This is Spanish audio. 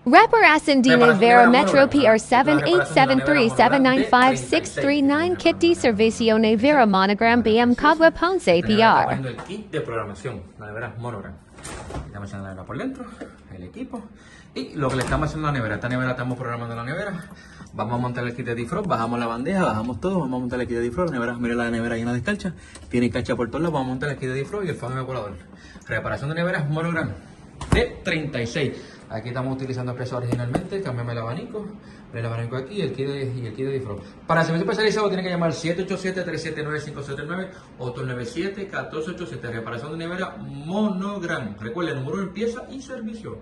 Reparación de Reparación Nevera Nevera Metro Monogram. PR Esta es la reparación de la nevera Monogram 78737956339 Kit de Servicio Nevera Monogram BM Cagua Ponce Esta nevera está PR. poniendo el kit de programación, la nevera Monogram. Estamos haciendo la nevera por dentro, el equipo. Y lo que le estamos haciendo a la nevera, esta nevera estamos programando la nevera. Vamos a montar el kit de defrost, bajamos la bandeja, bajamos todo, vamos a montar el kit de defrost. La nevera, mire la nevera llena de escarcha, tiene escarcha por todos lados, vamos a montar el kit de defrost y el fan evaporador. Reparación de neveras Monogram de 36. Aquí estamos utilizando el precio originalmente, cambiame el abanico aquí y el kit de defrost. Para servicio especializado tiene que llamar 787-379-579 o 297-1487. Reparación de nevera Monogram. Recuerden, número de pieza y servicio.